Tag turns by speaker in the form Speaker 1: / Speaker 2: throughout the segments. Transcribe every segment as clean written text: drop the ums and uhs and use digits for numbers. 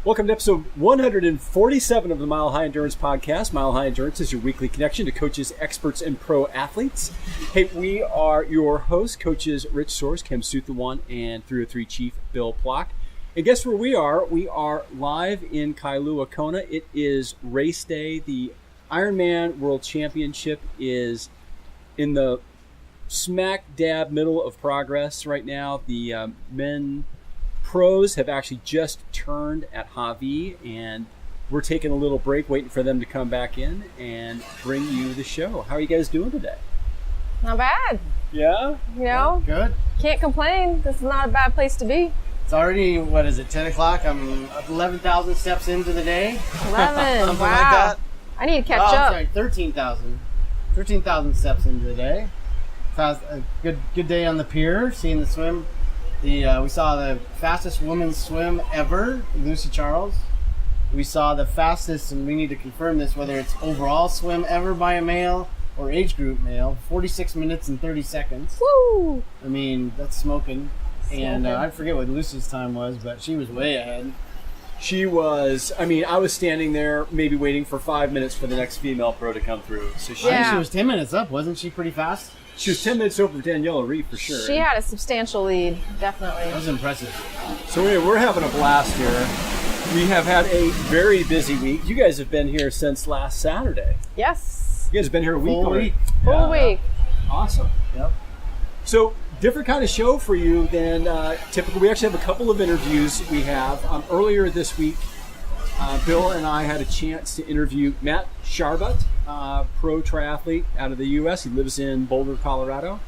Speaker 1: Welcome to episode 147 of the Mile High Endurance Podcast. Mile High Endurance is your weekly connection to coaches, experts, and pro athletes. Hey, we are your hosts, coaches Rich Soares, Kim Suthawan, and 303 Chief Bill Plock. And guess where we are? We are live in Kailua, Kona. It is race day. The Ironman World Championship is in the smack dab middle of progress right now. The men pros have actually just turned at MHE, and we're taking a little break waiting for them to come back in and bring you the show. How are you guys doing today?
Speaker 2: Not bad.
Speaker 1: Yeah?
Speaker 2: You know?
Speaker 3: Good.
Speaker 2: Can't complain. This is not a bad place to be.
Speaker 3: It's already, 10 o'clock? I'm 11,000 steps into the day.
Speaker 2: 11.
Speaker 3: Something
Speaker 2: wow.
Speaker 3: like that.
Speaker 2: I need to catch
Speaker 3: I'm
Speaker 2: up.
Speaker 3: sorry, 13,000. 13,000 steps into the day. Fast, a good day on the pier, seeing the swim. We saw the fastest women's swim ever, Lucy Charles. We saw the fastest, and we need to confirm this, whether it's overall swim ever by a male or age group male, 46 minutes and 30 seconds.
Speaker 2: Woo!
Speaker 3: I mean, that's smoking. And I forget what Lucy's time was, but she was way ahead.
Speaker 1: She was, I was standing there maybe waiting for 5 minutes for the next female pro to come through. So
Speaker 3: I think she was 10 minutes up, wasn't she pretty fast?
Speaker 1: She was 10 minutes over Daniela Reed for sure.
Speaker 2: She had a substantial lead, definitely.
Speaker 3: That was impressive.
Speaker 1: So we're having a blast here. We have had a very busy week. You guys have been here since last Saturday.
Speaker 2: Yes.
Speaker 1: You guys have been here a week
Speaker 3: Full
Speaker 1: already.
Speaker 3: week.
Speaker 2: Full week.
Speaker 1: Awesome.
Speaker 3: Yep.
Speaker 1: So different kind of show for you than typical. We actually have a couple of interviews we have. Earlier this week, Bill and I had a chance to interview Matt Sharbut, pro triathlete out of the U.S. He lives in Boulder, Colorado,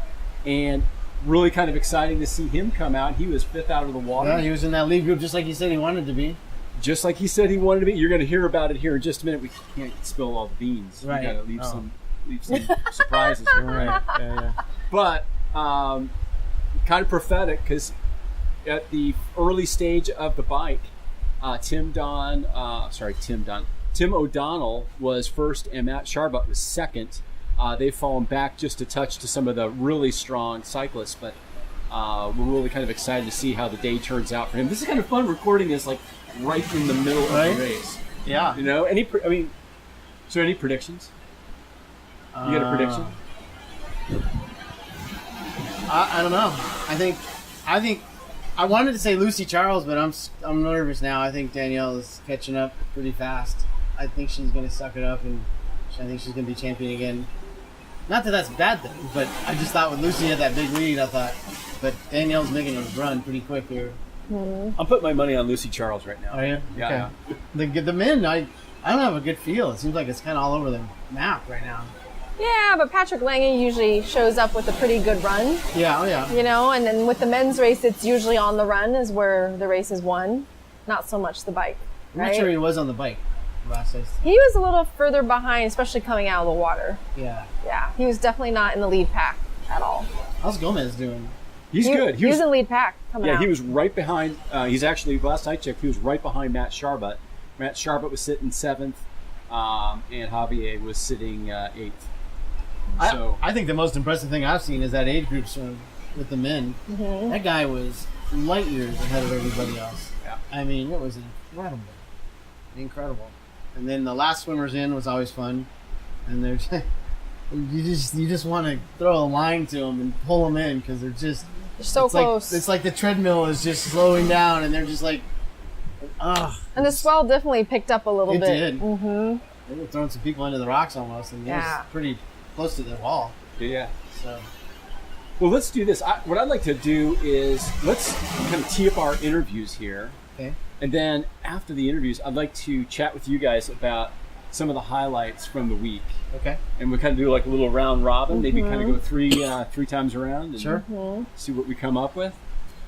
Speaker 1: and really kind of exciting to see him come out. He was fifth out of the water.
Speaker 3: Yeah, he was in that lead group just like he said he wanted to be.
Speaker 1: Just like he said he wanted to be. You're going to hear about it here in just a minute. We can't spill all the beans.
Speaker 3: Right.
Speaker 1: We got to leave some surprises here.
Speaker 3: Right. Yeah.
Speaker 1: But kind of prophetic, because at the early stage of the bike, Tim O'Donnell was first and Matt Sharbut was second. They've fallen back just a touch to some of the really strong cyclists, but we're really kind of excited to see how the day turns out for him. This is kind of fun recording this like right in the middle of the race.
Speaker 3: Yeah.
Speaker 1: You know, any predictions? You got a prediction?
Speaker 3: I don't know. I think I wanted to say Lucy Charles, but I'm nervous now. I think Danielle is catching up pretty fast. I think she's going to suck it up, and I think she's going to be champion again. Not that that's a bad thing, but I just thought when Lucy had that big lead, but Danielle's making a run pretty quick here.
Speaker 2: Mm-hmm.
Speaker 1: I'm putting my money on Lucy Charles right now.
Speaker 3: Are you?
Speaker 1: Yeah.
Speaker 3: Okay. The men, I don't have a good feel. It seems like it's kind of all over the map right now.
Speaker 2: Yeah, but Patrick Lange usually shows up with a pretty good run.
Speaker 3: Yeah, oh yeah.
Speaker 2: You know, and then with the men's race, it's usually on the run is where the race is won, not so much the bike.
Speaker 3: I'm
Speaker 2: Right?
Speaker 3: not sure he was on the bike last race.
Speaker 2: He was a little further behind, especially coming out of the water.
Speaker 3: Yeah.
Speaker 2: Yeah, he was definitely not in the lead pack at all.
Speaker 3: How's Gomez doing?
Speaker 1: He's good.
Speaker 2: He was in lead pack coming out.
Speaker 1: Yeah, he was right behind. He's actually, last I checked, he was right behind Matt Sharbut. Matt Sharbut was sitting seventh, and Javier was sitting eighth. So
Speaker 3: I think the most impressive thing I've seen is that age group swim with the men.
Speaker 2: Mm-hmm.
Speaker 3: That guy was light years ahead of everybody else.
Speaker 1: Yeah.
Speaker 3: I mean, it was incredible. And then the last swimmers in was always fun. And they're you just want to throw a line to them and pull them in because they're
Speaker 2: so close.
Speaker 3: It's like the treadmill is just slowing down, and they're just like,
Speaker 2: And the swell definitely picked up a little
Speaker 3: It
Speaker 2: bit.
Speaker 3: did.
Speaker 2: Mm-hmm.
Speaker 3: They were throwing some people into the rocks almost, and it
Speaker 2: Yeah.
Speaker 3: was pretty close to the wall.
Speaker 1: yeah.
Speaker 3: So
Speaker 1: Well, let's do this. What I'd like to do is let's kind of tee up our interviews here.
Speaker 3: okay.
Speaker 1: And then after the interviews, I'd like to chat with you guys about some of the highlights from the week.
Speaker 3: Okay.
Speaker 1: And we kind of do like a little round robin, maybe kind of go three times around and
Speaker 3: Sure.
Speaker 1: see what we come up with.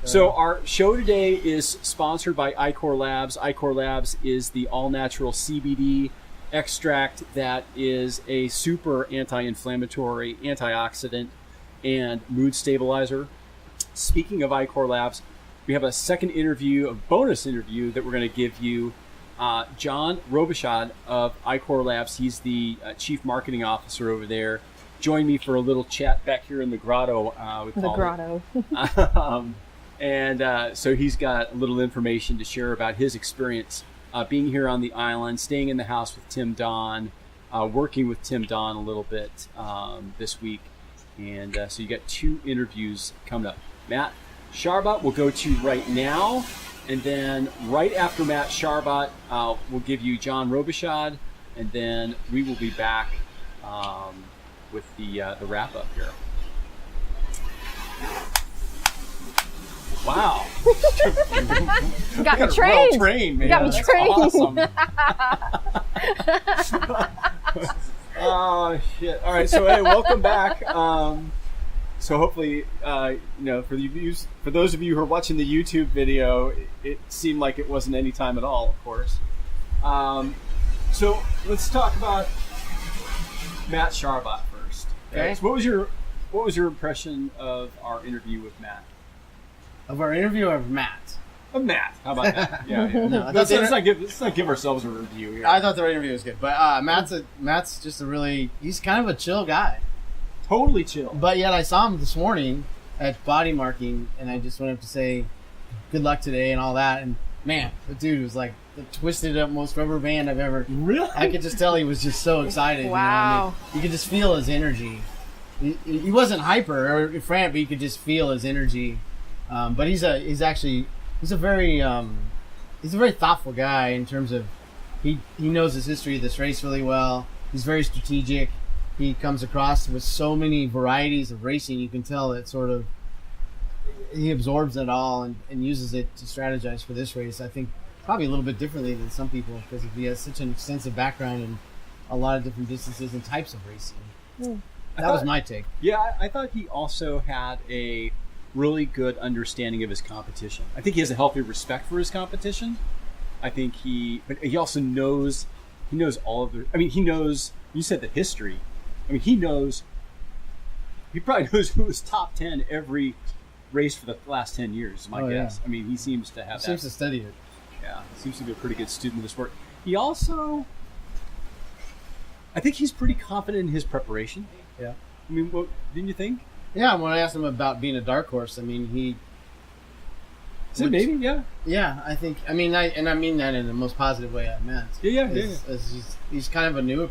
Speaker 1: So our show today is sponsored by iCore Labs. iCore Labs is the all-natural CBD extract that is a super anti-inflammatory, antioxidant, and mood stabilizer. Speaking of iCore Labs, we have a second interview, a bonus interview that we're going to give you. John Robichaud of iCore Labs, he's the chief marketing officer over there, joined me for a little chat back here in the grotto.
Speaker 2: The grotto.
Speaker 1: And so he's got a little information to share about his experience being here on the island, staying in the house with Tim Don, working with Tim Don a little bit this week. And so you got 2 interviews coming up. Matt Sharbat we'll go to right now. And then right after Matt Sharbat, we'll give you John Robichaud. And then we will be back with the wrap-up here. Wow.
Speaker 2: You got me trained.
Speaker 1: Well trained, man.
Speaker 2: You got me trained.
Speaker 1: Awesome. Oh, shit. All right, so hey, welcome back. So hopefully, for those of you who are watching the YouTube video, it seemed like it wasn't any time at all, of course. So let's talk about Matt Sharbat first.
Speaker 3: Okay.
Speaker 1: So what was your impression of our interview with Matt?
Speaker 3: Of our interview of Matt.
Speaker 1: Of Matt. How about that? Yeah.
Speaker 3: No,
Speaker 1: let's not give ourselves a review here.
Speaker 3: I thought the interview was good, but Matt's just he's kind of a chill guy.
Speaker 1: Totally chill.
Speaker 3: But yet I saw him this morning at body marking, and I just went up to say good luck today and all that, and man, the dude was like the twisted up most rubber band I've ever.
Speaker 1: Really?
Speaker 3: I could just tell he was just so excited.
Speaker 2: Wow.
Speaker 3: You know? I mean, you could just feel his energy. He wasn't hyper or frantic, but you could just feel his energy. But he's a very thoughtful guy in terms of he knows his history of this race really well. He's very strategic. He comes across with so many varieties of racing. You can tell that sort of he absorbs it all and uses it to strategize for this race. I think probably a little bit differently than some people because he has such an extensive background in a lot of different distances and types of racing. That was my take.
Speaker 1: Yeah, I thought he also had a really good understanding of his competition. I think he has a healthy respect for his competition. But he also knows all of he knows, you said the history. He probably knows who was top 10 every race for the last 10 years, is my guess. Yeah. He seems to have
Speaker 3: seems to study it.
Speaker 1: Yeah, he seems to be a pretty good student of the sport. He also, I think he's pretty confident in his prepreration.
Speaker 3: Yeah.
Speaker 1: What didn't you think?
Speaker 3: Yeah, when I asked him about being a dark horse, he...
Speaker 1: Maybe, yeah.
Speaker 3: Yeah, I think... I mean that in the most positive way I meant.
Speaker 1: Yeah.
Speaker 3: He's kind of a new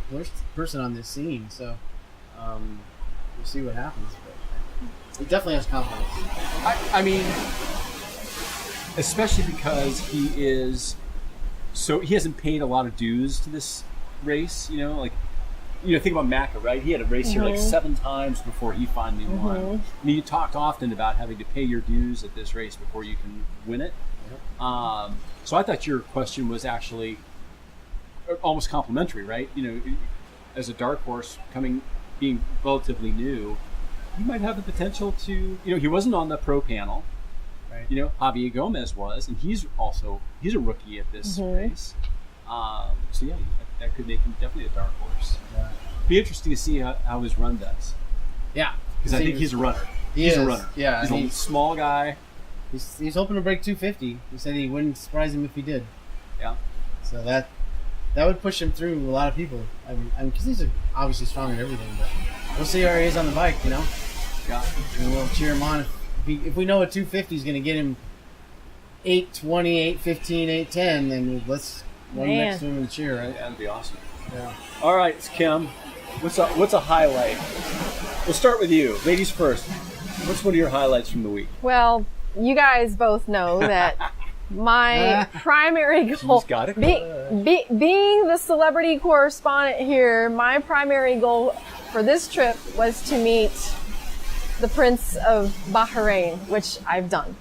Speaker 3: person on this scene, so we'll see what happens. But he definitely has confidence.
Speaker 1: Especially because he hasn't paid a lot of dues to this race, think about Macca, right? He had a race here like 7 times before he finally won. You talked often about having to pay your dues at this race before you can win it. Yep. So I thought your question was actually almost complimentary, right? As a dark horse being relatively new, he might have the potential to, he wasn't on the pro panel. Right. Javier Gomez was, and he's a rookie at this race. So yeah, that could make him definitely a dark horse. Yeah. Be interesting to see how his run does.
Speaker 3: Yeah,
Speaker 1: because I think he's a runner. He's a runner. Yeah, he's a small guy.
Speaker 3: He's hoping to break 250. He said he wouldn't surprise him if he did.
Speaker 1: Yeah.
Speaker 3: So that would push him through a lot of people. Because he's obviously strong in everything, but we'll see how he is on the bike. Yeah. And we'll cheer him on. If we know a 250 is going to get him 8:20, 8:15, 8:10, then let's run next to him and cheer, right?
Speaker 1: Yeah, that'd be awesome.
Speaker 3: Yeah.
Speaker 1: All right, Kim, what's a highlight? We'll start with you. Ladies first. What's one of your highlights from the week?
Speaker 2: Well, you guys both know that my primary goal, being the celebrity correspondent here, my primary goal for this trip was to meet the Prince of Bahrain, which I've done.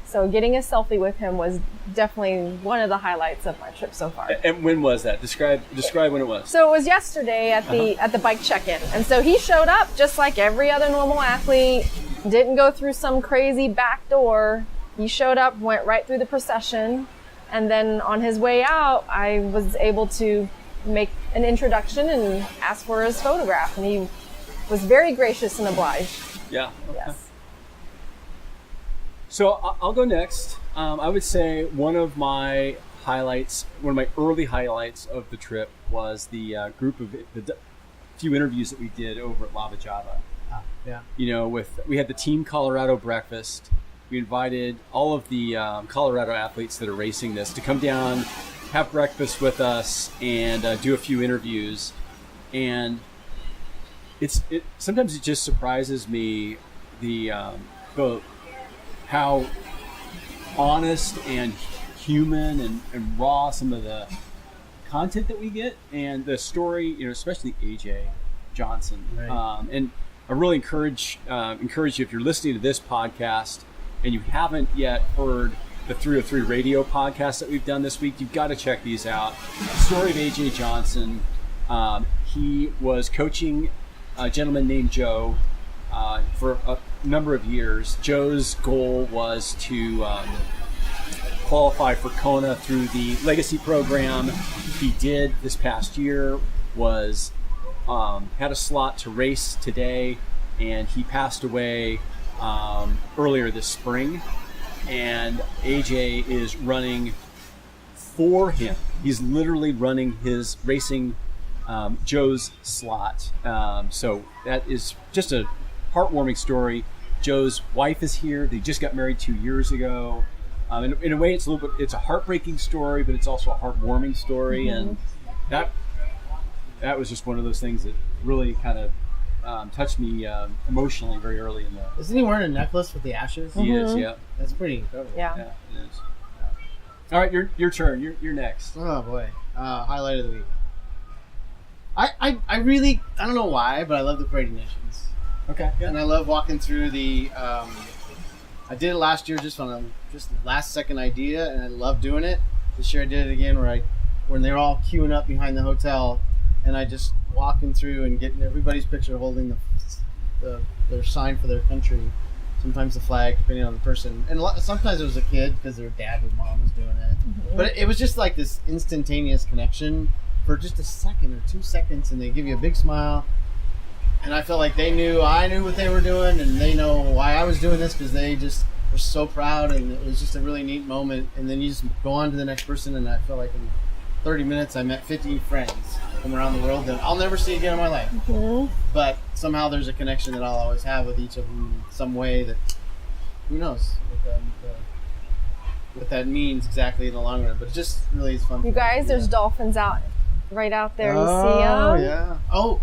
Speaker 2: So getting a selfie with him was definitely one of the highlights of my trip so far.
Speaker 1: And when was that? Describe when it was.
Speaker 2: So it was yesterday at the bike check-in. And so he showed up just like every other normal athlete, didn't go through some crazy back door. He showed up, went right through the procession, and then on his way out, I was able to make an introduction and ask for his photograph, and he was very gracious and obliged.
Speaker 1: Yeah. Okay.
Speaker 2: Yes.
Speaker 1: So I'll go next. I would say one of my early highlights of the trip was the few interviews that we did over at Lava Java.
Speaker 3: Yeah.
Speaker 1: We had the Team Colorado breakfast. We invited all of the Colorado athletes that are racing this to come down have breakfast with us and do a few interviews. And sometimes it just surprises me the how honest and human and raw some of the content that we get, and the story, especially AJ Johnson.
Speaker 3: Right.
Speaker 1: And I really encourage you, if you're listening to this podcast and you haven't yet heard the 303 radio podcast that we've done this week, you've got to check these out. The story of AJ Johnson. He was coaching a gentleman named Joe for a number of years. Joe's goal was to qualify for Kona through the Legacy program. He did this past year, was had a slot to race today, and he passed away earlier this spring. And AJ is running for him. He's literally running his racing Joe's slot. So that is just a heartwarming story. Joe's wife is here. They just got married 2 years ago. In a way, it's a heartbreaking story, but it's also a heartwarming story. Mm-hmm. And that was just one of those things that really kind of touched me emotionally very early in the.
Speaker 3: Isn't he wearing a necklace with the ashes?
Speaker 1: He is, yeah.
Speaker 3: That's pretty incredible.
Speaker 2: Yeah,
Speaker 1: it is. All right, your turn. You're next.
Speaker 3: Oh boy, highlight of the week. I really, I don't know why, but I love the Parade of Nations.
Speaker 1: Okay. Yeah.
Speaker 3: And I love walking through the. I did it last year just on a last second idea, and I love doing it. This year I did it again when they're all queuing up behind the hotel, and I just walking through and getting everybody's picture holding their sign for their country. Sometimes the flag, depending on the person, and sometimes it was a kid because their dad or mom was doing it. Mm-hmm. But it was just like this instantaneous connection for just a second or 2 seconds, and they give you a big smile. And I felt like I knew what they were doing, and they know why I was doing this because they just were so proud, and it was just a really neat moment. And then you just go on to the next person, and I felt like in 30 minutes I met 50 friends from around the world that I'll never see again in my life. Mm-hmm. But somehow there's a connection that I'll always have with each of them in some way that, who knows what that means exactly in the long run. But it just really is fun.
Speaker 2: You guys, there's dolphins right out there. You see them?
Speaker 3: Oh, yeah. Oh,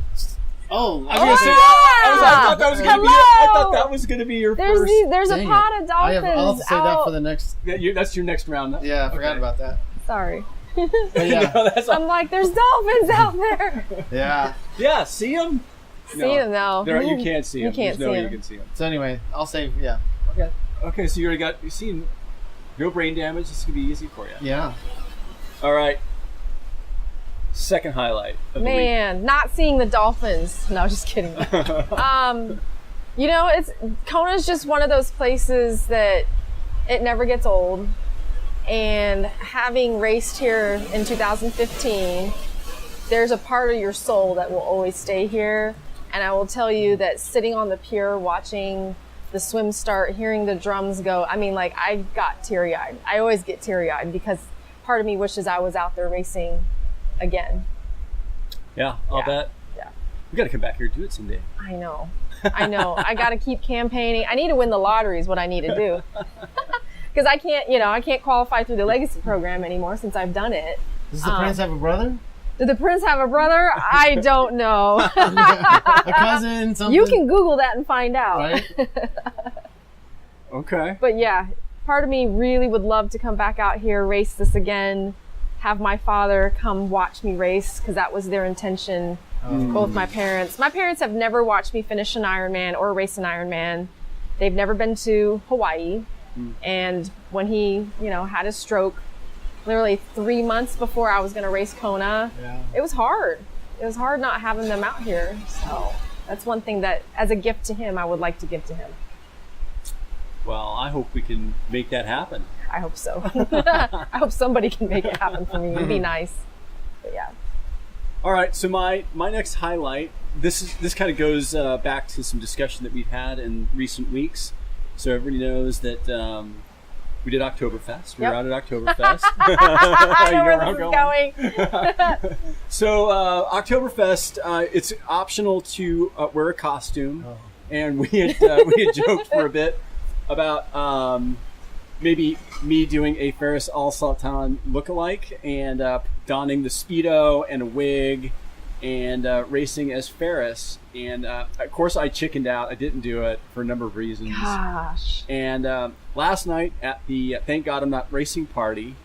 Speaker 1: I was gonna say. I thought that was gonna be. I thought that was gonna be your first.
Speaker 2: There's a pod of dolphins.
Speaker 3: I'll have to say that for the next.
Speaker 1: Yeah, that's your next round.
Speaker 3: Yeah, I forgot about that.
Speaker 2: Sorry.
Speaker 3: But yeah.
Speaker 2: I'm like, there's dolphins out there.
Speaker 3: Yeah.
Speaker 1: Yeah. See them.
Speaker 2: See them though.
Speaker 1: You can't see them.
Speaker 2: You can't see them.
Speaker 1: You can see them.
Speaker 3: So anyway, I'll say yeah. Okay.
Speaker 1: Okay. So you've seen no brain damage. This is gonna be easy for you.
Speaker 3: Yeah.
Speaker 1: All right. Second highlight of the week.
Speaker 2: Not seeing the dolphins. No, just kidding. Kona's just one of those places that it never gets old. And having raced here in 2015, there's a part of your soul that will always stay here. And I will tell you that sitting on the pier, watching the swim start, hearing the drums go, I got teary-eyed. I always get teary-eyed because part of me wishes I was out there racing again.
Speaker 1: Yeah, I'll bet.
Speaker 2: Yeah.
Speaker 1: We got to come back here and do it someday.
Speaker 2: I know. I got to keep campaigning. I need to win the lottery is what I need to do. Because I can't qualify through the Legacy program anymore since I've done it.
Speaker 3: Does the prince have a brother?
Speaker 2: Did the prince have a brother? I don't know.
Speaker 3: A cousin, something?
Speaker 2: You can Google that and find out.
Speaker 3: Right?
Speaker 1: Okay.
Speaker 2: But yeah, part of me really would love to come back out here, race this again, have my father come watch me race because that was their intention. Both my parents. My parents have never watched me finish an Ironman or race an Ironman. They've never been to Hawaii. And when he, had his stroke, literally 3 months before I was going to race Kona, it was hard. It was hard not having them out here. So that's one thing that, as a gift to him, I would like to give to him.
Speaker 1: Well, I hope we can make that happen.
Speaker 2: I hope so. I hope somebody can make it happen for me. It'd be nice. But yeah.
Speaker 1: All right. So my next highlight. This kind of goes back to some discussion that we've had in recent weeks. So everybody knows that we did Oktoberfest. We were out at Oktoberfest.
Speaker 2: I know where this is going.
Speaker 1: So Oktoberfest, it's optional to wear a costume, and we had joked for a bit about maybe me doing a Ferris Al Sultan lookalike and donning the Speedo and a wig and racing as Ferris. And of course, I chickened out. I didn't do it for a number of reasons.
Speaker 2: Gosh.
Speaker 1: And last night at the Thank God I'm Not Racing party,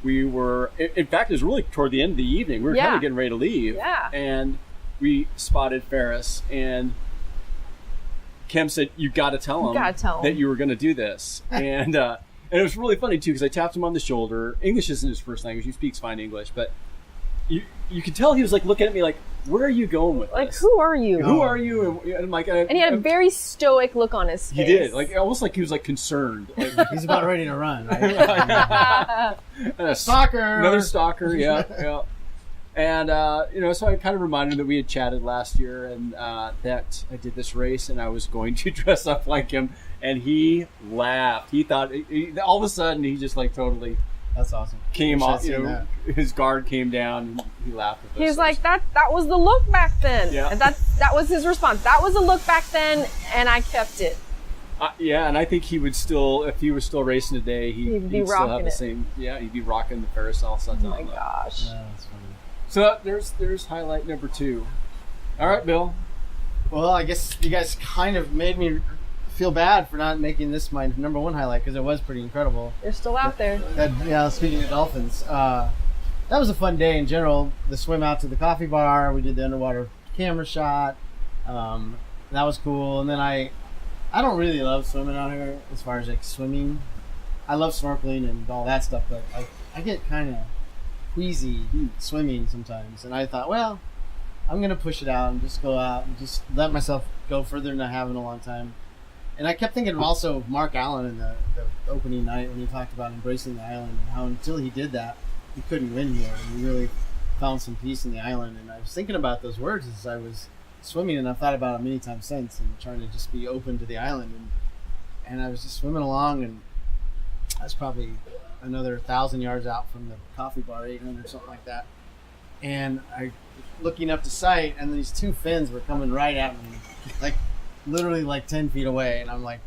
Speaker 1: we were, in fact, it was really toward the end of the evening. We were kind of getting ready to leave.
Speaker 2: Yeah.
Speaker 1: And we spotted Ferris. And Kim said, you got to tell him that you were going to do this. And it was really funny, too, because I tapped him on the shoulder. English isn't his first language. He speaks fine English. But you could tell he was like looking at me like, where are you going with
Speaker 2: like,
Speaker 1: this?
Speaker 2: Who are you?
Speaker 1: Who are you? And I'm like,
Speaker 2: and he had a very stoic look on his face.
Speaker 1: He did, like almost like he was like concerned. Like,
Speaker 3: He's about ready to run, right?
Speaker 1: and a
Speaker 3: Stalker,
Speaker 1: another stalker, yeah. And so I kind of reminded him that we had chatted last year, and that I did this race, and I was going to dress up like him, and he laughed. He thought all of a sudden he just like totally.
Speaker 3: That's awesome.
Speaker 1: Came off, his guard came down and he laughed at us.
Speaker 2: He's like, that was the look back then.
Speaker 1: Yeah.
Speaker 2: And that was his response. That was a look back then, and I kept it.
Speaker 1: Yeah, and I think he would still, if he was still racing today, he'd still have the same. Yeah, he'd be rocking the Ferris Al Sultan.
Speaker 2: Oh my gosh.
Speaker 3: Yeah, that's funny.
Speaker 1: So there's highlight number 2. All right, Bill.
Speaker 3: Well, I guess you guys kind of made me feel bad for not making this my number 1 highlight because it was pretty incredible.
Speaker 2: They're still out there.
Speaker 3: Speaking of dolphins, that was a fun day in general. The swim out to the coffee bar, we did the underwater camera shot. That was cool. And then I don't really love swimming out here as far as like swimming. I love snorkeling and all that stuff, but I get kind of queasy swimming sometimes. And I thought, well, I'm gonna push it out and just go out and just let myself go further than I have in a long time. And I kept thinking also of Mark Allen in the opening night when he talked about embracing the island and how until he did that, he couldn't win here. And he really found some peace in the island. And I was thinking about those words as I was swimming, and I've thought about it many times since, and trying to just be open to the island. And I was just swimming along, and I was probably another 1,000 yards out from the coffee bar, 800, something like that. And I looking up to sight, and these 2 fins were coming right at me, like literally like 10 feet away. And I'm like,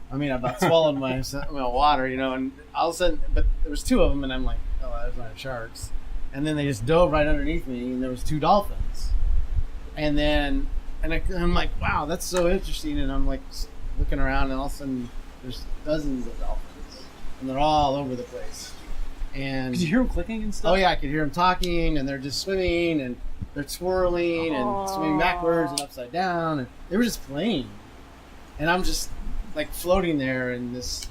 Speaker 3: I about swallowed my water, and all of a sudden, but there was 2 of them, and I'm like, oh, those aren't sharks. And then they just dove right underneath me, and there was 2 dolphins. And then, I'm like, wow, that's so interesting. And I'm like looking around, and all of a sudden there's dozens of dolphins, and they're all over the place. And
Speaker 1: could you hear them clicking and stuff?
Speaker 3: Oh yeah, I could hear them talking, and they're just swimming, and they're swirling and swimming backwards and upside down, and they were just playing. And I'm just like floating there in this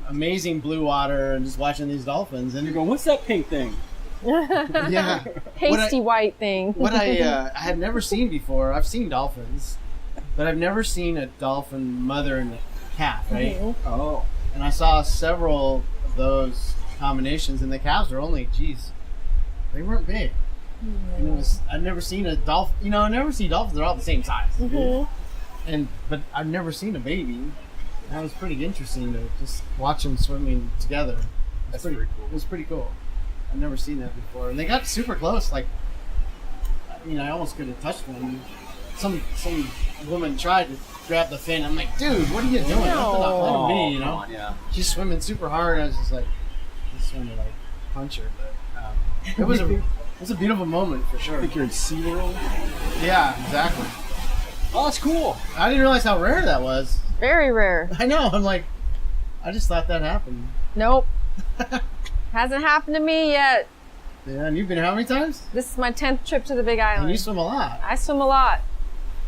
Speaker 3: amazing blue water and just watching these dolphins. And
Speaker 1: you're going, what's that pink thing?
Speaker 3: Yeah,
Speaker 2: pasty white thing.
Speaker 3: What I had never seen before. I've seen dolphins, but I've never seen a dolphin mother and calf, right?
Speaker 2: Mm-hmm.
Speaker 1: Oh.
Speaker 3: And I saw several of those combinations, and the calves were only, they weren't big. Mm-hmm. And I've never seen a dolphin. I never see dolphins. They're all the same size.
Speaker 2: Mm-hmm.
Speaker 3: But I've never seen a baby. That was pretty interesting to just watch them swimming together.
Speaker 1: That's pretty cool.
Speaker 3: It was pretty cool. I've never seen that before. And they got super close. Like, I almost could have touched one. Some woman tried to grab the fin. I'm like, dude, what are you doing? Let me,
Speaker 1: Come on, yeah.
Speaker 3: She's swimming super hard. I was just like, I just wanted to like punch her. But it was a beautiful moment for sure.
Speaker 1: I think you're in SeaWorld.
Speaker 3: Yeah, exactly.
Speaker 1: Oh, that's cool.
Speaker 3: I didn't realize how rare that was.
Speaker 2: Very rare.
Speaker 3: I know. I'm like, I just thought that happened.
Speaker 2: Nope. Hasn't happened to me yet.
Speaker 3: Yeah, and you've been how many times?
Speaker 2: This is my 10th trip to the Big Island.
Speaker 3: And you swim a lot.
Speaker 2: I swim a lot.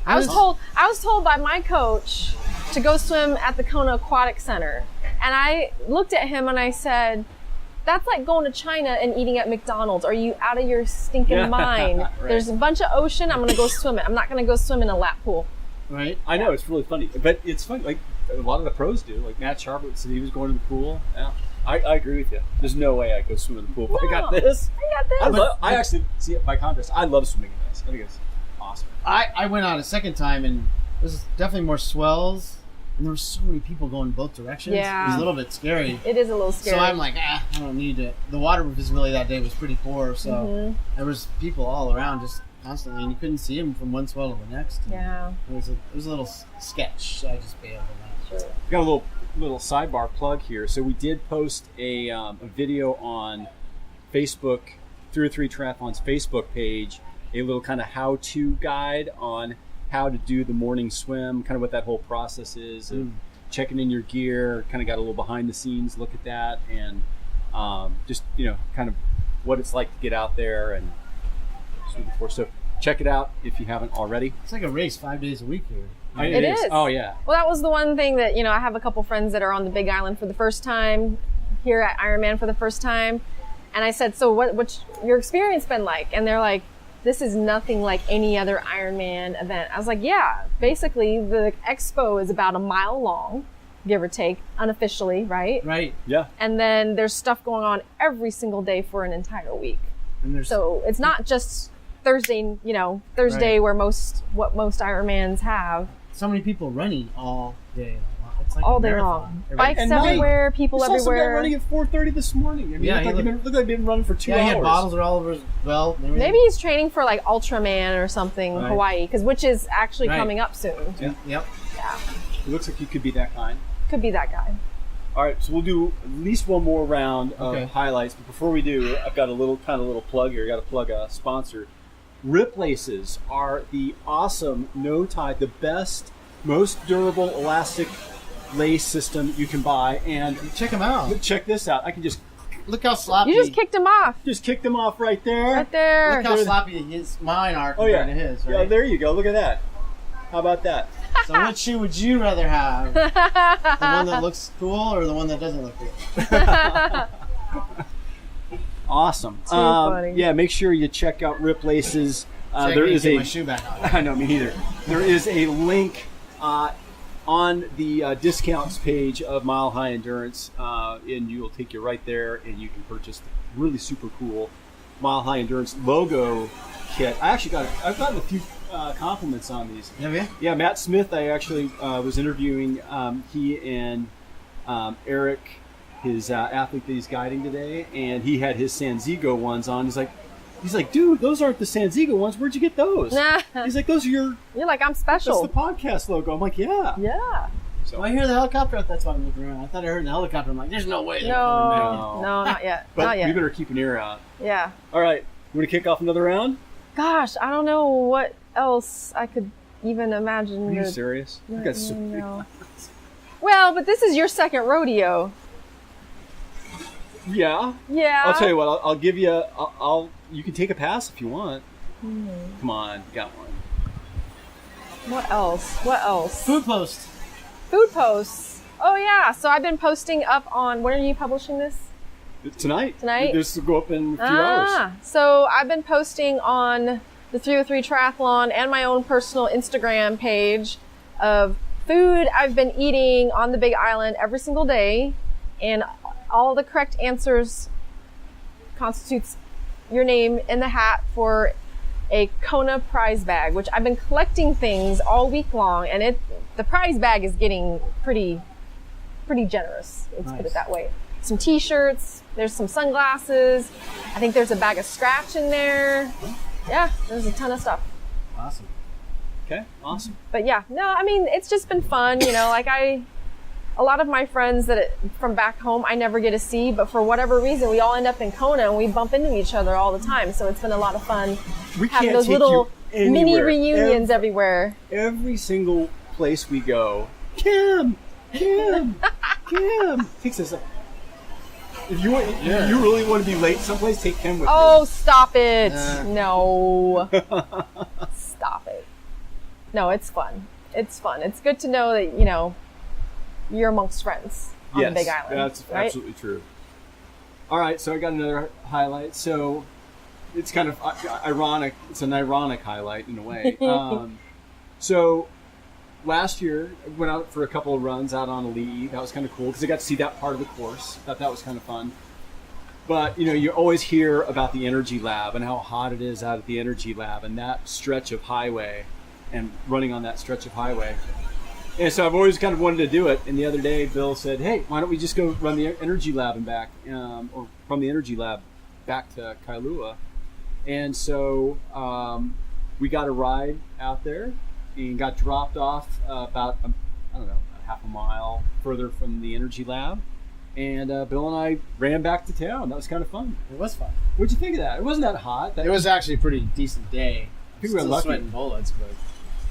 Speaker 2: I was told by my coach to go swim at the Kona Aquatic Center. And I looked at him and I said, that's like going to China and eating at McDonald's. Are you out of your stinking mind?
Speaker 1: Right.
Speaker 2: There's a bunch of ocean. I'm going to go swim it. I'm not going to go swim in a lap pool.
Speaker 3: Right?
Speaker 1: I know, it's really funny. But it's funny, like a lot of the pros do. Like Matt Sharp said he was going to the pool. Yeah. I agree with you. There's no way I go swim in the pool. But I got this. I actually, see, by contrast, I love swimming in this. I think it's awesome.
Speaker 3: I went out a second time, and there was definitely more swells, and there were so many people going both directions.
Speaker 2: Yeah.
Speaker 3: It was a little bit scary.
Speaker 2: It is a little scary.
Speaker 3: So I'm like, I don't need to. The water visibility that day was pretty poor, so there was people all around just constantly, and you couldn't see them from one swell to the next.
Speaker 2: Yeah.
Speaker 3: It was a little sketch, so I just bailed on that.
Speaker 2: Sure.
Speaker 1: Got a little little sidebar plug here. So we did post a video on Facebook, 303 Triathlon's Facebook page, a little kind of how-to guide on how to do the morning swim, kind of what that whole process is, of checking in your gear, kind of got a little behind the scenes look at that, and just, kind of what it's like to get out there and swim before. So check it out if you haven't already.
Speaker 3: It's like a race 5 days a week here.
Speaker 2: It is.
Speaker 1: Oh, yeah.
Speaker 2: Well, that was the one thing that, I have a couple friends that are on the Big Island for the first time, here at Ironman for the first time. And I said, so what's your experience been like? And they're like, this is nothing like any other Ironman event. I was like, yeah, basically the expo is about a mile long, give or take, unofficially, right?
Speaker 3: Right.
Speaker 1: Yeah.
Speaker 2: And then there's stuff going on every single day for an entire week.
Speaker 3: And
Speaker 2: so it's not just Thursday, Thursday
Speaker 3: Right.
Speaker 2: where most Ironmans have.
Speaker 3: So many people running all day. It's like
Speaker 2: All
Speaker 3: a
Speaker 2: day
Speaker 3: marathon.
Speaker 2: long.
Speaker 3: Everybody-
Speaker 2: Bikes
Speaker 1: And
Speaker 2: everywhere, people
Speaker 1: We saw some guy
Speaker 2: everywhere.
Speaker 1: running at 4:30 this morning. I mean,
Speaker 3: Yeah,
Speaker 1: looked like he'd been running for 2
Speaker 3: Yeah,
Speaker 1: hours.
Speaker 3: he had bottles all over his belt. and everything.
Speaker 2: Maybe he's training for like Ultraman or something,
Speaker 3: Right.
Speaker 2: Hawaii, which is actually
Speaker 3: Right.
Speaker 2: coming up soon.
Speaker 1: Yeah.
Speaker 3: Yep.
Speaker 2: Yeah,
Speaker 1: It looks like you could be that kind.
Speaker 2: could be that guy.
Speaker 1: All right, so we'll do at least one more round of
Speaker 3: Okay.
Speaker 1: highlights. But before we do, I've got a little plug here. I got to plug a sponsor. Rip laces are the awesome, no tie, the best, most durable elastic lace system you can buy. And
Speaker 3: Check him out.
Speaker 1: check this out. I can just
Speaker 3: Look how sloppy.
Speaker 2: You just kicked him off
Speaker 1: kick them off right there.
Speaker 2: right there.
Speaker 3: Look how sloppy mine are
Speaker 1: Oh yeah,
Speaker 3: compared to his.
Speaker 1: yeah.
Speaker 3: Right?
Speaker 1: There you go. Look at that. How about that?
Speaker 3: So which shoe would you rather have? The one that looks cool or the one that doesn't look cool?
Speaker 1: Awesome.
Speaker 2: Too funny.
Speaker 1: Yeah, make sure you check out Rip Laces.
Speaker 3: Check
Speaker 1: There
Speaker 3: me,
Speaker 1: is
Speaker 3: get
Speaker 1: a
Speaker 3: my shoe back on.
Speaker 1: I know, me neither. There is a link on the discounts page of Mile High Endurance, and you will take you right there, and you can purchase the really super cool Mile High Endurance logo kit. I've gotten a few compliments on these.
Speaker 3: Have you?
Speaker 1: Yeah, Matt Smith, I actually was interviewing. He and Eric, his athlete that he's guiding today, and he had his Sanzigo ones on. He's like, dude, those aren't the Sanzigo ones. Where'd you get those? He's like, those are
Speaker 2: You're like, I'm
Speaker 1: that's
Speaker 2: special.
Speaker 1: the podcast logo. I'm like, yeah.
Speaker 2: Yeah.
Speaker 3: Well, I hear the helicopter. That's why I'm looking around. I thought I heard the helicopter. I'm like, there's no way. they're coming back.
Speaker 2: No, not yet.
Speaker 1: But
Speaker 2: not
Speaker 1: we
Speaker 2: yet.
Speaker 1: better keep an ear out.
Speaker 2: Yeah.
Speaker 1: All right, you want to kick off another round?
Speaker 2: Gosh, I don't know what else I could even imagine.
Speaker 1: Are you
Speaker 2: to-
Speaker 1: serious? You got so big.
Speaker 2: No. Well, but this is your second rodeo.
Speaker 1: Yeah.
Speaker 2: Yeah.
Speaker 1: I'll tell you what. I'll give you. You can take a pass if you want. Come on, you got one.
Speaker 2: What else? What else?
Speaker 3: Food post.
Speaker 2: Food posts. Oh yeah. So I've been posting up on. When are you publishing this?
Speaker 1: Tonight.
Speaker 2: Tonight?
Speaker 1: This will go up in a few hours.
Speaker 2: So I've been posting on the 303 Triathlon and my own personal Instagram page of food I've been eating on the Big Island every single day, and all the correct answers constitutes your name in the hat for a Kona prize bag, which I've been collecting things all week long, and the prize bag is getting pretty generous. Let's put it
Speaker 3: Nice.
Speaker 2: that way. Some t-shirts, there's some sunglasses. I think there's a bag of scratch in there. Yeah, there's a ton of stuff.
Speaker 3: Awesome.
Speaker 1: Okay. Awesome.
Speaker 2: But yeah, no, I mean, it's just been fun, like a lot of my friends from back home, I never get to see, but for whatever reason, we all end up in Kona and we bump into each other all the time. So it's been a lot of fun
Speaker 1: We
Speaker 2: having
Speaker 1: can't
Speaker 2: those
Speaker 1: take
Speaker 2: little
Speaker 1: you
Speaker 2: mini
Speaker 1: anywhere.
Speaker 2: reunions everywhere.
Speaker 1: Every single place we go, Kim takes us up. If you really want to be late someplace, take Kim with
Speaker 2: Oh, stop it.
Speaker 3: Uh.
Speaker 2: No. Stop it. No, it's fun. It's fun. It's good to know that, you're amongst friends on
Speaker 1: Yes,
Speaker 2: the Big Island.
Speaker 1: that's
Speaker 2: right?
Speaker 1: absolutely true. All right, so I got another highlight. So it's kind of ironic. It's an ironic highlight in a way. So last year, I went out for a couple of runs out on Lee. That was kind of cool because I got to see that part of the course. Thought that was kind of fun. But, you always hear about the Energy Lab and how hot it is out at the Energy Lab and that stretch of highway and running on that stretch of highway. And so I've always kind of wanted to do it. And the other day, Bill said, hey, why don't we just go run the Energy Lab and back, or from the Energy Lab back to Kailua. And so we got a ride out there and got dropped off about, half a mile further from the energy lab. And Bill and I ran back to town. That was kind of fun.
Speaker 3: It was fun.
Speaker 1: What'd you think of that? It wasn't that hot.
Speaker 3: It was actually a pretty decent day.
Speaker 1: I think we were lucky.
Speaker 3: Sweating bullets, but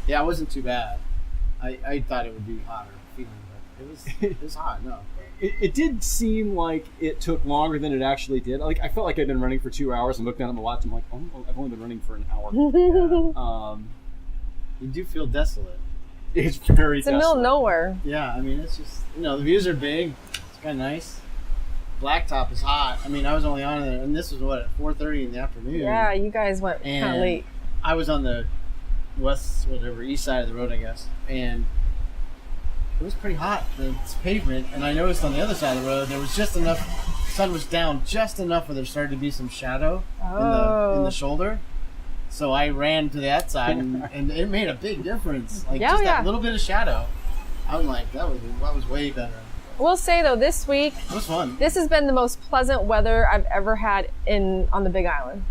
Speaker 3: yeah, it wasn't too bad. I thought it would be hotter feeling, but it was hot. No,
Speaker 1: it did seem like it took longer than it actually did. Like I felt like I'd been running for 2 hours and looked down at my watch. I'm like, oh, I've only been running for an hour.
Speaker 3: You do feel desolate.
Speaker 1: It's very.
Speaker 2: It's in the middle of nowhere.
Speaker 3: Yeah, I mean, it's just the views are big. It's kind of nice. Blacktop is hot. I mean, I was only on it, and this was at 4:30 in the afternoon.
Speaker 2: Yeah, you guys went kind of late.
Speaker 3: I was on the east side of the road, I guess, and it was pretty hot. It's pavement, and I noticed on the other side of the road there was just enough. The sun was down just enough where there started to be some shadow in the shoulder. So I ran to that side, and it made a big difference. Like that little bit of shadow. I'm like, that was way better.
Speaker 2: I will say though, this week
Speaker 3: it was fun.
Speaker 2: This has been the most pleasant weather I've ever had on the Big Island.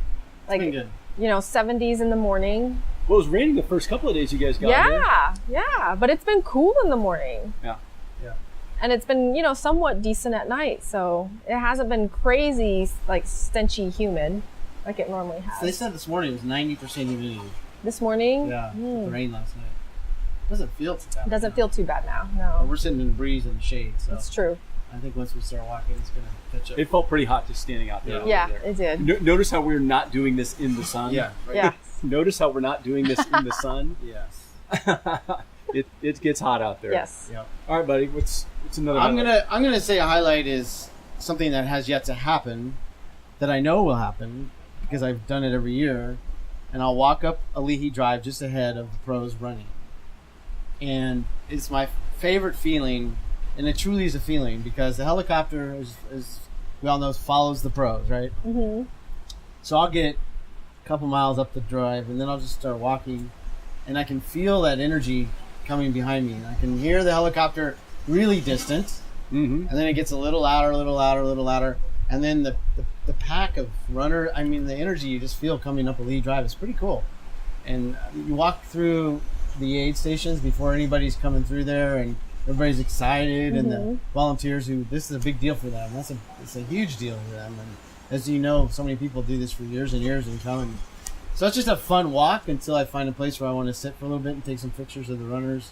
Speaker 2: Like,
Speaker 3: it's been good.
Speaker 2: 70s in the morning.
Speaker 1: Well, it was raining the first couple of days you guys got here.
Speaker 2: Yeah, but it's been cool in the morning.
Speaker 1: Yeah.
Speaker 2: And it's been, somewhat decent at night, so it hasn't been crazy, like, stenchy humid like it normally has.
Speaker 3: So they said this morning it was 90% humidity.
Speaker 2: This morning?
Speaker 3: Yeah, the rain last night. Doesn't feel too bad.
Speaker 2: It doesn't feel too bad now, no.
Speaker 3: Well, we're sitting in the breeze and the shade, so.
Speaker 2: That's true.
Speaker 3: I think once we start walking, it's going to catch up.
Speaker 1: It felt pretty hot just standing out there.
Speaker 2: Yeah, it did.
Speaker 1: Notice how we're not doing this in the sun?
Speaker 3: Yeah. Right.
Speaker 2: Yeah.
Speaker 1: Notice how we're not doing this in the sun?
Speaker 3: Yes.
Speaker 1: It gets hot out there.
Speaker 2: Yes.
Speaker 3: Yep.
Speaker 1: All right, buddy. What's another
Speaker 3: I'm
Speaker 1: highlight?
Speaker 3: gonna say a highlight is something that has yet to happen, that I know will happen because I've done it every year, and I'll walk up Ali'i Drive just ahead of the pros running, and it's my favorite feeling, and it truly is a feeling because the helicopter is we all know follows the pros, right?
Speaker 2: Mm-hmm.
Speaker 3: So I'll get a couple miles up the drive, and then I'll just start walking, and I can feel that energy coming behind me. I can hear the helicopter really distant, and then it gets a little louder, and then the pack of runner, I mean the energy you just feel coming up Ali'i Drive is pretty cool. And you walk through the aid stations before anybody's coming through there, and everybody's excited, and the volunteers this is a big deal for them. It's a huge deal for them, and as you know, so many people do this for years and years and come, and so it's just a fun walk until I find a place where I want to sit for a little bit and take some pictures of the runners.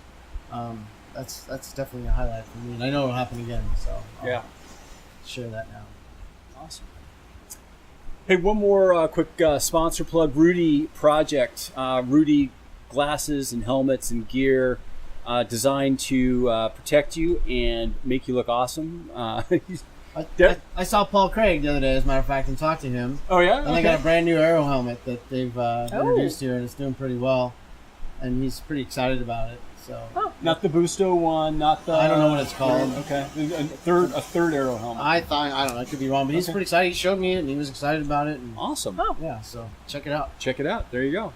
Speaker 3: That's definitely a highlight for me, and I know it'll happen again, so I'll share that now.
Speaker 1: Awesome. Hey, one more quick sponsor plug. Rudy Project. Rudy glasses and helmets and gear designed to protect you and make you look awesome.
Speaker 3: I saw Paul Craig the other day, as a matter of fact, and talked to him.
Speaker 1: Oh, yeah?
Speaker 3: And they got a brand new Aero helmet that they've introduced here, and it's doing pretty well. And he's pretty excited about it. So
Speaker 1: not the Busto one, not the...
Speaker 3: I don't know what it's called.
Speaker 1: Okay. A third Aero helmet.
Speaker 3: I don't know, I could be wrong, but he's pretty excited. He showed me it, and he was excited about it. And
Speaker 1: awesome.
Speaker 3: Yeah, so check it out.
Speaker 1: Check it out. There you go.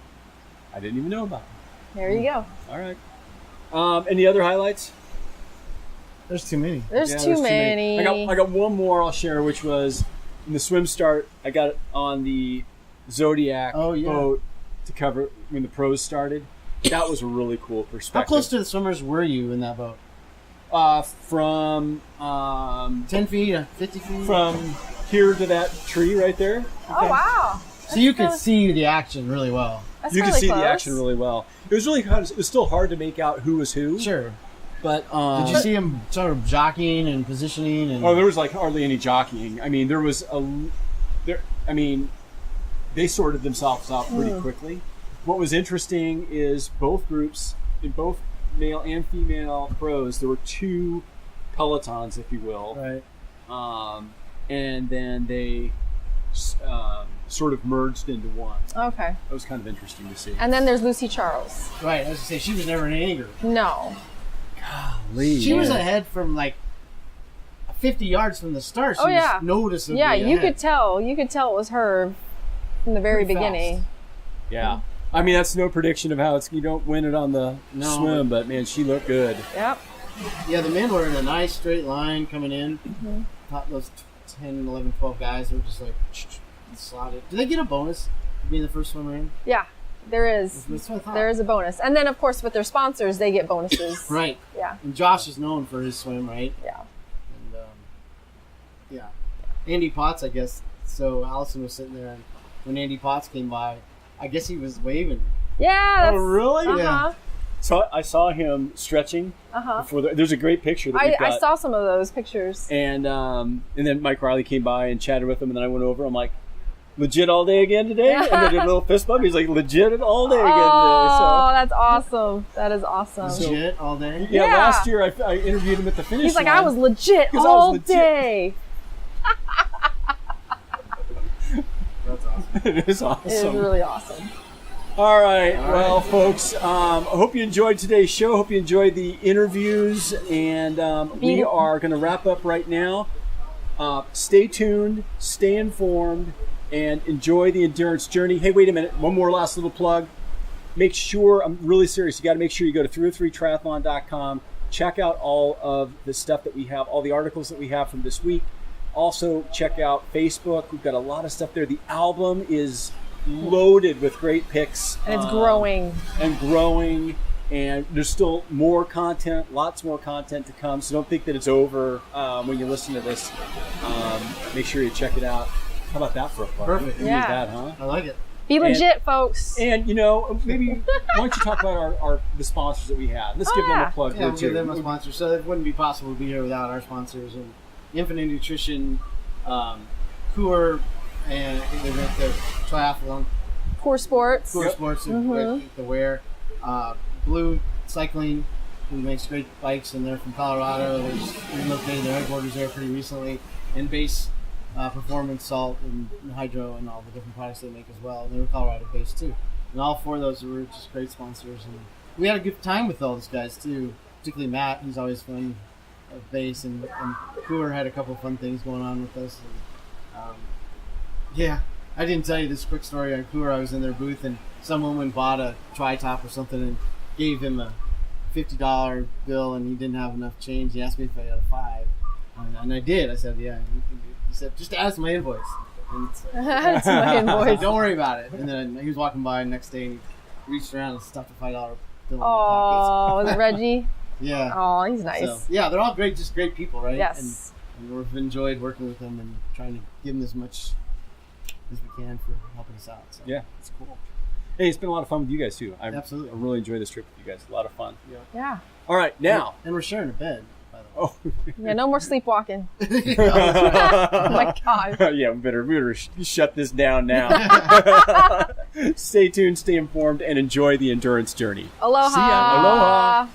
Speaker 1: I didn't even know about it.
Speaker 2: There you go.
Speaker 1: All right. Any other highlights?
Speaker 3: There's too many.
Speaker 2: There's too many.
Speaker 1: I got one more I'll share, which was in the swim start. I got it on the Zodiac boat to cover when the pros started. That was a really cool perspective.
Speaker 3: How close to the swimmers were you in that boat?
Speaker 1: From
Speaker 3: 10 feet, 50 feet?
Speaker 1: From here to that tree right there. Okay.
Speaker 2: Oh, wow.
Speaker 3: So you could see the action really well.
Speaker 2: That's
Speaker 1: you
Speaker 2: really
Speaker 1: could see
Speaker 2: close.
Speaker 1: the action really well. It was really it was still hard to make out who was who.
Speaker 3: Sure.
Speaker 1: But
Speaker 3: did you see him sort of jockeying and positioning? And...
Speaker 1: Oh, there was like hardly any jockeying. I mean, they sorted themselves out pretty quickly. What was interesting is both groups, in both male and female pros, there were two pelotons, if you will.
Speaker 3: Right.
Speaker 1: And then they sort of merged into one.
Speaker 2: Okay.
Speaker 1: That was kind of interesting to see.
Speaker 2: And then there's Lucy Charles.
Speaker 3: Right. I was going to say, she was never in any group.
Speaker 2: No.
Speaker 1: Golly.
Speaker 3: She was ahead from like 50 yards from the start. She was noticeably ahead.
Speaker 2: You could tell. You could tell it was her from the very beginning.
Speaker 3: Fast.
Speaker 1: Yeah. I mean, that's no prediction of how you don't win it on the swim, but man, she looked good.
Speaker 2: Yep.
Speaker 3: Yeah, the men were in a nice straight line coming in. Those 10, 11, 12 guys were just like slotted. Did they get a bonus for being the first swimmer in?
Speaker 2: Yeah. There is.
Speaker 3: That's what I thought.
Speaker 2: There is a bonus. And then, of course, with their sponsors, they get bonuses.
Speaker 3: Right.
Speaker 2: Yeah.
Speaker 3: And Josh is known for his swim, right?
Speaker 2: Yeah.
Speaker 3: And, yeah. Andy Potts, I guess. So Allison was sitting there, and when Andy Potts came by, I guess he was waving.
Speaker 2: Yeah.
Speaker 1: Oh, really?
Speaker 2: Uh-huh.
Speaker 3: Yeah.
Speaker 1: So I saw him stretching. Before there's a great picture that we've got.
Speaker 2: I saw some of those pictures.
Speaker 1: And then Mike Riley came by and chatted with him, and then I went over. I'm like, legit all day again today? And then did a little fist bump. He's like, legit all day again today.
Speaker 2: Oh, that's awesome. That is awesome.
Speaker 3: Legit all day?
Speaker 1: Yeah,
Speaker 2: Yeah.
Speaker 1: last year I interviewed him at the finish
Speaker 2: He's like,
Speaker 1: line.
Speaker 2: I was legit
Speaker 1: 'Cause I was
Speaker 2: all
Speaker 1: legit.
Speaker 2: day.
Speaker 3: That's awesome.
Speaker 1: It is awesome.
Speaker 2: It is really awesome.
Speaker 1: All right. Well, folks, I hope you enjoyed today's show. Hope you enjoyed the interviews. And we are going to wrap up right now. Stay tuned, stay informed, and enjoy the endurance journey. Hey, wait a minute. One more last little plug. Make sure, I'm really serious, you got to make sure you go to 303triathlon.com. Check out all of the stuff that we have, all the articles that we have from this week. Also, check out Facebook. We've got a lot of stuff there. The album is loaded with great pics.
Speaker 2: And it's growing.
Speaker 1: And there's still more content, lots more content to come. So don't think that it's over when you listen to this. Make sure you check it out. How about that for a plug?
Speaker 3: Perfect.
Speaker 1: We need
Speaker 2: Yeah.
Speaker 1: that, huh?
Speaker 3: I like it.
Speaker 2: Be legit, folks.
Speaker 1: And maybe why don't you talk about the sponsors that we have? Let's give them a plug
Speaker 3: Yeah,
Speaker 1: here
Speaker 3: we'll
Speaker 1: too.
Speaker 3: give them a sponsor. So it wouldn't be possible to be here without our sponsors. And Infinite Nutrition, Coor, and the triathlon.
Speaker 2: Core Sports.
Speaker 3: Coor Sports, the wear. Blue Cycling, who makes great bikes, and they're from Colorado. They just relocated their headquarters there pretty recently. And Base Performance Salt and Hydro and all the different products they make as well. And they're Colorado based too. And all four of those were just great sponsors. And we had a good time with all those guys too, particularly Matt, who's always fun of Base. And Coor had a couple of fun things going on with us. And, yeah, I didn't tell you this quick story on Coor. I was in their booth and some woman bought a tri-top or something and gave him a $50 bill, and he didn't have enough change. He asked me if I had a $5, and I did. I said, yeah. He said, just ask my invoice. And
Speaker 2: That's my invoice.
Speaker 3: don't worry about it. And then he was walking by the next day, and he reached around and stuffed a $5 bill in my
Speaker 2: Oh, was it Reggie?
Speaker 3: pocket. Yeah.
Speaker 2: Oh, he's nice.
Speaker 3: So, yeah, they're all great, just great people, right?
Speaker 2: Yes.
Speaker 3: And we've enjoyed working with them and trying to give them as much as we can for helping us out. So.
Speaker 1: Yeah, it's cool. Hey, it's been a lot of fun with you guys too.
Speaker 3: Absolutely.
Speaker 1: I really enjoyed this trip with you guys. A lot of fun.
Speaker 2: Yeah.
Speaker 1: All right, now.
Speaker 3: And we're sharing a bed, by the way.
Speaker 1: Oh.
Speaker 2: Yeah, no more sleepwalking. Oh my God.
Speaker 1: Yeah, we better shut this down now. Stay tuned, stay informed, and enjoy the endurance journey.
Speaker 2: Aloha.
Speaker 1: See ya. Aloha.